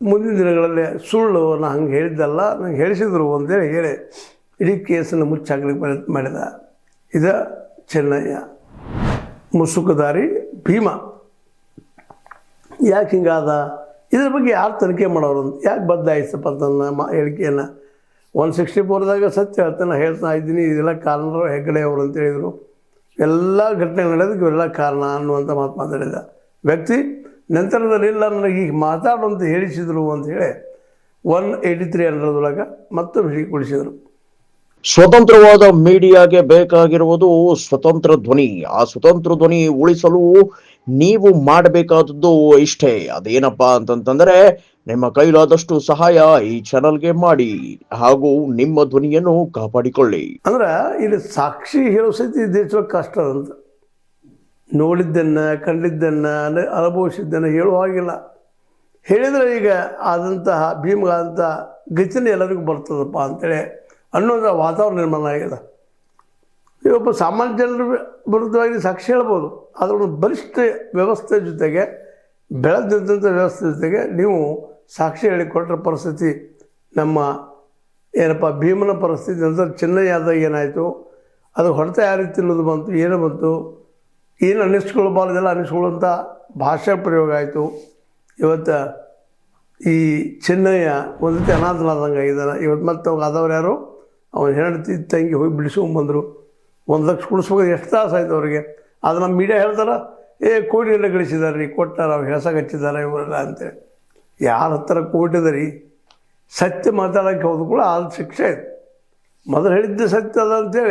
ಮುಂದಿನ ದಿನಗಳಲ್ಲಿ ಸುಳ್ಳು ನಾ ಹಂಗೆ ಹೇಳಿದ್ದಲ್ಲ, ನಂಗೆ ಹೇಳಿಸಿದ್ರು ಅಂತೇಳಿ ಹೇಳಿ ಇಡೀ ಕೇಸನ್ನು ಮುಚ್ಚಾಕಲಿಕ್ಕೆ ಪ್ರಯತ್ನ ಮಾಡಿದ. ಇದು ಚೆನ್ನಯ್ಯ. ಮುಸುಕುದಾರಿ ಭೀಮ ಯಾಕೆ ಹಿಂಗಾದ, ಇದ್ರ ಬಗ್ಗೆ ಯಾರು ತನಿಖೆ ಮಾಡೋರು ಅಂತ ಯಾಕೆ ಬದಲಾಯಿಸಪ್ಪ ತನ್ನ ಹೇಳಿಕೆಯನ್ನು. 164ದಾಗ ಸತ್ಯ ಹೇಳ್ತಾ ಇದ್ದೀನಿ, ಇದೆಲ್ಲ ಕಾರಣರು ಹೆಗ್ಗಡೆ ಅವರು ಅಂತ ಹೇಳಿದರು. ಎಲ್ಲ ಘಟನೆ ನಡೆಯೋದಕ್ಕೆ ಇವೆಲ್ಲ ಕಾರಣ ಅನ್ನುವಂಥ ಮಾತು ಮಾತಾಡಿದ ವ್ಯಕ್ತಿ ನಂತರದಲ್ಲಿ ಇಲ್ಲ ನನಗೆ ಈಗ ಮಾತಾಡುವಂತ ಹೇಳಿಸಿದರು ಅಂಥೇಳಿ 183 ಅಂಡರದೊಳಗೆ ಮತ್ತೊಂದು ಹೀಗೊಳಿಸಿದರು. ಸ್ವತಂತ್ರವಾದ ಮೀಡಿಯಾಗೆ ಬೇಕಾಗಿರುವುದು ಸ್ವತಂತ್ರ ಧ್ವನಿ. ಆ ಸ್ವತಂತ್ರ ಧ್ವನಿ ಉಳಿಸಲು ನೀವು ಮಾಡಬೇಕಾದದ್ದು ಇಷ್ಟೇ. ಅದೇನಪ್ಪಾ ಅಂತಂತಂದ್ರೆ ನಿಮ್ಮ ಕೈಲಾದಷ್ಟು ಸಹಾಯ ಈ ಚಾನಲ್ಗೆ ಮಾಡಿ ಹಾಗೂ ನಿಮ್ಮ ಧ್ವನಿಯನ್ನು ಕಾಪಾಡಿಕೊಳ್ಳಿ. ಅಂದ್ರೆ ಇಲ್ಲಿ ಸಾಕ್ಷಿ ಹೇಳೋ ಸಹಿತ ಈ ದೇಶಕ್ಕೆ ಕಷ್ಟ ಅಂತ, ನೋಡಿದ್ದನ್ನು ಕಂಡಿದ್ದನ್ನು ಅನುಭವಿಸಿದ್ದನ್ನು ಹೇಳುವ ಹಾಗಿಲ್ಲ. ಹೇಳಿದರೆ ಈಗ ಆದಂತಹ ಭೀಮಗಾದಂಥ ಗತಿನೇ ಎಲ್ಲರಿಗೂ ಬರ್ತದಪ್ಪ ಅಂತೇಳಿ ಅನ್ನೋದು ವಾತಾವರಣ ನಿರ್ಮಾಣ ಆಗಿದೆ. ಇವೊಬ್ಬ ಸಾಮಾನ್ಯ ಜನರ ವಿರುದ್ಧವಾಗಿ ಸಾಕ್ಷಿ ಹೇಳ್ಬೋದು, ಅದರ ಬಲಿಷ್ಠ ವ್ಯವಸ್ಥೆ ಜೊತೆಗೆ ಬೆಳೆದಂಥ ವ್ಯವಸ್ಥೆ ಜೊತೆಗೆ ನೀವು ಸಾಕ್ಷಿ ಹೇಳಿಕೊಟ್ರ ಪರಿಸ್ಥಿತಿ ನಮ್ಮ ಏನಪ್ಪ ಭೀಮನ ಪರಿಸ್ಥಿತಿ ನಂತರ ಚೆನ್ನಯ್ಯ ಆದಾಗ ಏನಾಯಿತು, ಅದು ಹೊಡೆತ ಯಾವ ರೀತಿ ಅನ್ನೋದು ಬಂತು, ಏನು ಬಂತು, ಏನು ಅನ್ನಿಸ್ಕೊಳ್ಬಾರ್ದೆಲ್ಲ ಅನ್ನಿಸ್ಕೊಳ್ಳುವಂಥ ಭಾಷಾ ಪ್ರಯೋಗ ಆಯಿತು. ಇವತ್ತು ಈ ಚೆನ್ನಯ್ಯ ಒಂದು ರೀತಿ ಅನಾಥನಾದಂಗೆ ಆಗಿದ್ದಾನೆ. ಇವತ್ತು ಮತ್ತೆ ಅವಾಗ ಆದವ್ರು ಯಾರು, ಅವನ ಹೆಂಡತಿ ತಂಗಿ ಹೋಗಿ ಬಿಡಿಸ್ಕೊಂಬಂದರು. 1 ಲಕ್ಷ ಕೊಡಿಸ್ಬೇಕು, ಎಷ್ಟು ತಾಸು ಆಯ್ತು ಅವ್ರಿಗೆ. ಅದು ನಮ್ಮ ಮೀಡಿಯಾ ಹೇಳ್ತಾರೆ, ಕೋಟಿಯೆಲ್ಲ ಗಳಿಸಿದ್ದಾರೆ ರೀ, ಕೊಟ್ಟಾರ ಅವ್ರು ಹೆಸರು ಹಚ್ಚಿದ್ದಾರೆ ಇವರೆಲ್ಲ ಅಂತೇಳಿ. ಯಾರ ಹತ್ರ ಕೋಟಿದೆ ರೀ? ಸತ್ಯ ಮಾತಾಡೋಕ್ಕೆ ಹೋದ ಕೂಡ ಅದು ಶಿಕ್ಷೆ ಆಯ್ತು. ಮೊದಲು ಹೇಳಿದ್ದೆ ಸತ್ಯ ಅದ ಅಂತೇಳಿ